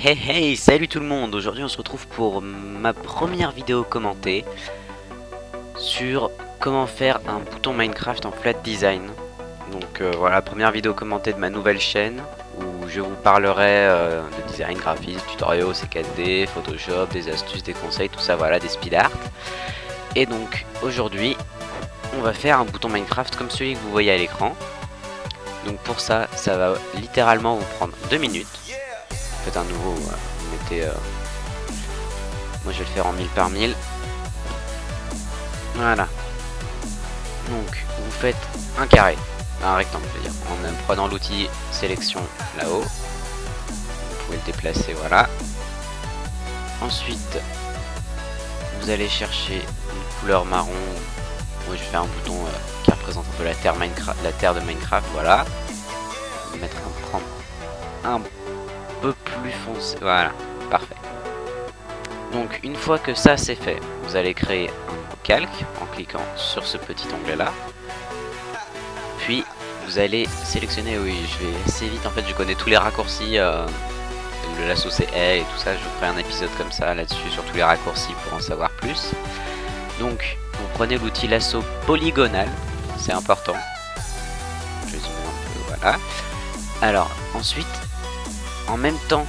Hey hey, salut tout le monde. Aujourd'hui on se retrouve pour ma première vidéo commentée sur comment faire un bouton Minecraft en flat design. Donc voilà, première vidéo commentée de ma nouvelle chaîne où je vous parlerai de design, graphisme, tutoriaux, C4D, Photoshop, des astuces, des conseils, tout ça, voilà, des speed art. Et donc aujourd'hui on va faire un bouton Minecraft comme celui que vous voyez à l'écran. Donc pour ça, ça va littéralement vous prendre 2 minutes. Faites un nouveau, vous mettez... moi je vais le faire en 1000 par 1000. Voilà. Donc vous faites un carré, un rectangle je veux dire, en prenant l'outil sélection là-haut. Vous pouvez le déplacer, voilà. Ensuite, vous allez chercher une couleur marron. Moi je vais faire un bouton qui représente un peu la terre de Minecraft, voilà. On va mettre prendre un peu plus foncé, voilà, parfait. Donc une fois que ça c'est fait, vous allez créer un nouveau calque en cliquant sur ce petit onglet là. Puis vous allez sélectionner, oui je vais assez vite en fait, je connais tous les raccourcis, le lasso c'est et tout ça, je vous ferai un épisode comme ça là-dessus sur tous les raccourcis pour en savoir plus. Donc vous prenez l'outil lasso polygonal, c'est important. Je vais zoomer un peu, voilà. Alors ensuite, en même temps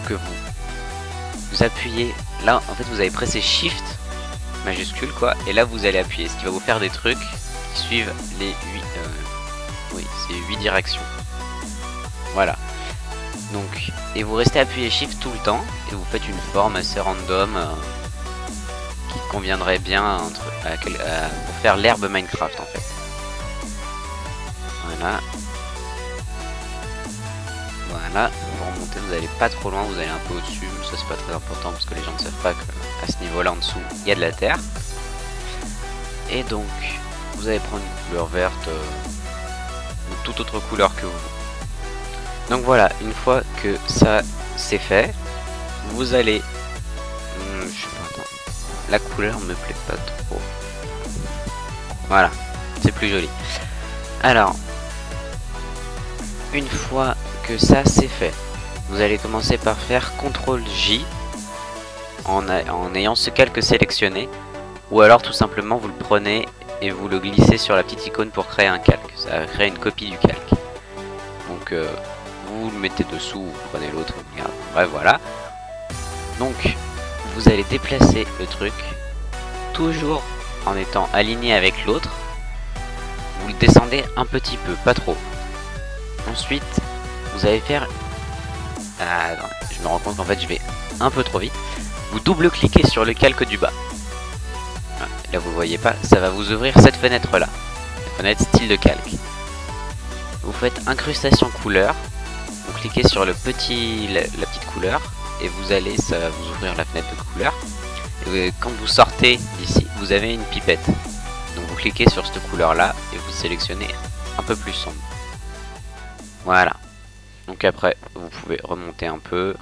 que vous appuyez, là en fait vous avez pressé Shift majuscule quoi, et là vous allez appuyer, ce qui va vous faire des trucs qui suivent les 8 directions. Voilà. Donc, et vous restez appuyé Shift tout le temps, et vous faites une forme assez random qui conviendrait bien pour faire l'herbe Minecraft en fait. Voilà. Voilà, vous remontez, vous n'allez pas trop loin, vous allez un peu au-dessus, mais ça c'est pas très important parce que les gens ne savent pas qu'à ce niveau là en dessous il y a de la terre. Et donc vous allez prendre une couleur verte ou toute autre couleur que vous. Donc voilà, une fois que ça c'est fait, vous allez... je sais pas, attends, la couleur me plaît pas trop. Voilà, c'est plus joli. Alors, une fois que ça c'est fait, vous allez commencer par faire CTRL-J en ayant ce calque sélectionné, ou alors tout simplement vous le prenez et vous le glissez sur la petite icône pour créer un calque. Ça va créer une copie du calque. Donc vous le mettez dessous, vous prenez l'autre, bref voilà. Donc vous allez déplacer le truc toujours en étant aligné avec l'autre. Vous le descendez un petit peu, pas trop. Ensuite vous allez faire... je me rends compte qu'en fait je vais un peu trop vite. Vous double-cliquez sur le calque du bas. Là vous voyez pas, ça va vous ouvrir cette fenêtre là. La fenêtre style de calque. Vous faites incrustation couleur. Vous cliquez sur la petite couleur. Et vous allez, ça va vous ouvrir la fenêtre de couleur. Et quand vous sortez d'ici, vous avez une pipette. Donc vous cliquez sur cette couleur là et vous sélectionnez un peu plus sombre. Voilà. Donc après, vous pouvez remonter un peu.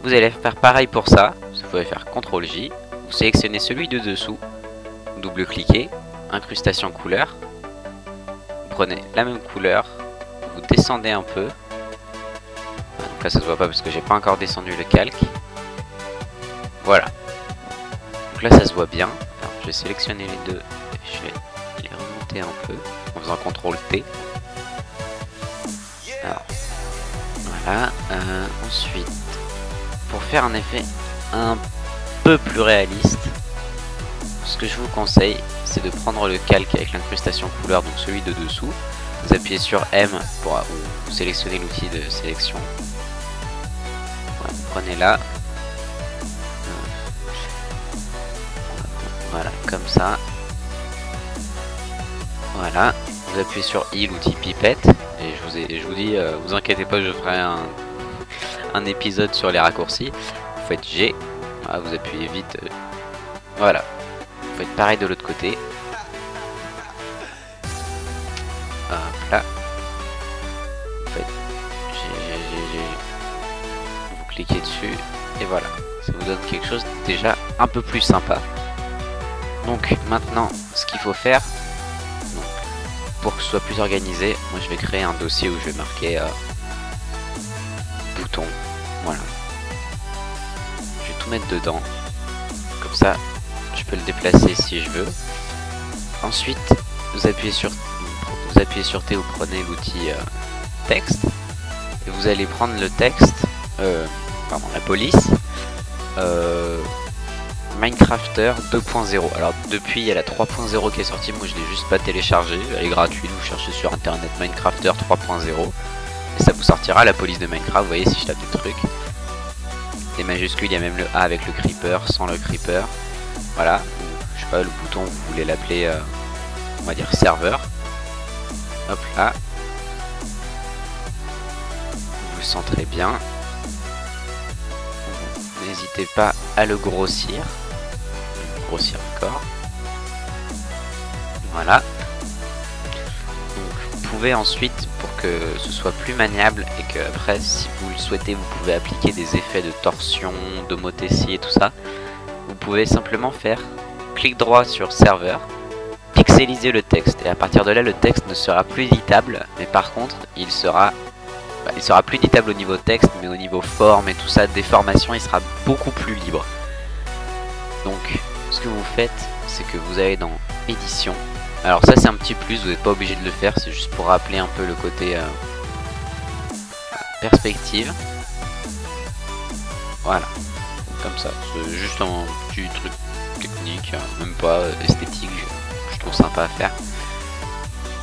Vous allez faire pareil pour ça. Vous pouvez faire CTRL-J. Vous sélectionnez celui de dessous. Double-cliquez. Incrustation couleur. Vous prenez la même couleur. Vous descendez un peu. Donc là, ça se voit pas parce que j'ai pas encore descendu le calque. Voilà. Donc là, ça se voit bien. Alors, je vais sélectionner les deux. Je vais les remonter un peu en faisant CTRL-T. Alors, voilà. Ensuite, pour faire un effet un peu plus réaliste, ce que je vous conseille, c'est de prendre le calque avec l'incrustation couleur, donc celui de dessous. Vous appuyez sur M pour vous sélectionnez l'outil de sélection. Voilà, prenez là. Voilà, comme ça. Voilà. Vous appuyez sur I, l'outil pipette. Et je vous dis, vous inquiétez pas, je ferai un épisode sur les raccourcis. Vous faites G, voilà, vous appuyez vite, voilà. Vous faites pareil de l'autre côté. Hop là. Vous faites G. Vous cliquez dessus et voilà. Ça vous donne quelque chose déjà un peu plus sympa. Donc maintenant, ce qu'il faut faire, donc, pour que ce soit plus organisé, moi je vais créer un dossier où je vais marquer Voilà. Je vais tout mettre dedans. Comme ça, je peux le déplacer si je veux. Ensuite, vous appuyez sur T, vous prenez l'outil texte. Et vous allez prendre le texte, pardon, la police. Minecrafter 2.0. Alors depuis il y a la 3.0 qui est sortie, moi je l'ai juste pas téléchargée, elle est gratuite, vous cherchez sur internet Minecrafter 3.0 et ça vous sortira la police de Minecraft. Vous voyez si je tape des trucs, des majuscules, il y a même le A avec le creeper, sans le creeper, voilà, je sais pas le bouton vous voulez l'appeler on va dire serveur, hop là, vous le centrez bien, n'hésitez pas à le grossir encore. Voilà. Donc vous pouvez ensuite, pour que ce soit plus maniable et que après si vous le souhaitez vous pouvez appliquer des effets de torsion, d'homothétie et tout ça, vous pouvez simplement faire clic droit sur serveur, pixeliser le texte et à partir de là le texte ne sera plus éditable, mais par contre il sera plus éditable au niveau texte, mais au niveau forme et tout ça, déformation, il sera beaucoup plus libre. Donc ce que vous faites, c'est que vous allez dans édition. Alors ça c'est un petit plus, vous n'êtes pas obligé de le faire, c'est juste pour rappeler un peu le côté perspective. Voilà, comme ça, c'est juste un petit truc technique, même pas esthétique, je trouve sympa à faire.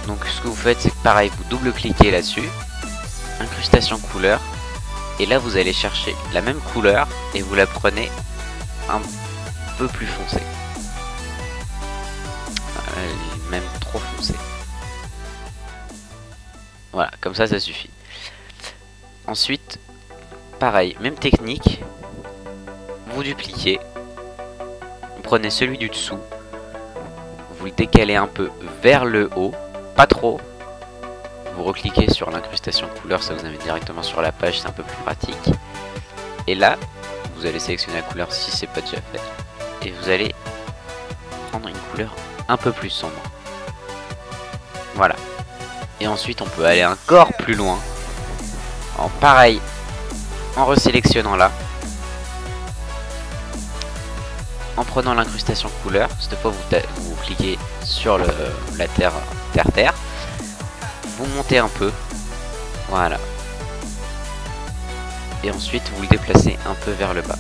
Donc ce que vous faites, c'est que pareil, vous double-cliquez là-dessus, incrustation couleur, et là vous allez chercher la même couleur et vous la prenez un peu plus foncée. Elle est même trop foncée. Voilà, comme ça suffit. Ensuite, pareil, même technique, vous dupliquez, vous prenez celui du dessous, vous le décalez un peu vers le haut, pas trop. Vous recliquez sur l'incrustation couleur, ça vous amène directement sur la page, c'est un peu plus pratique. Et là, vous allez sélectionner la couleur si c'est pas déjà fait. Et vous allez prendre une couleur un peu plus sombre. Voilà. Et ensuite, on peut aller encore plus loin. En pareil, en resélectionnant là. En prenant l'incrustation couleur, cette fois vous cliquez sur la terre. Vous montez un peu, voilà, et ensuite vous le déplacez un peu vers le bas.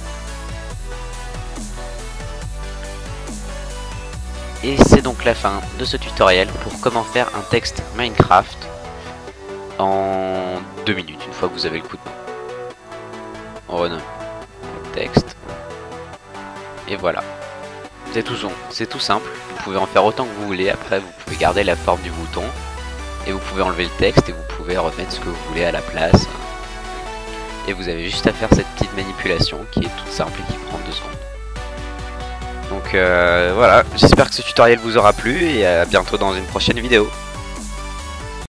Et c'est donc la fin de ce tutoriel pour comment faire un texte Minecraft en 2 minutes, une fois que vous avez le coup de main. On renomme le texte, et voilà, c'est tout simple, vous pouvez en faire autant que vous voulez, après vous pouvez garder la forme du bouton. Et vous pouvez enlever le texte et vous pouvez remettre ce que vous voulez à la place. Et vous avez juste à faire cette petite manipulation qui est toute simple et qui prend 2 secondes. Donc voilà, j'espère que ce tutoriel vous aura plu et à bientôt dans une prochaine vidéo.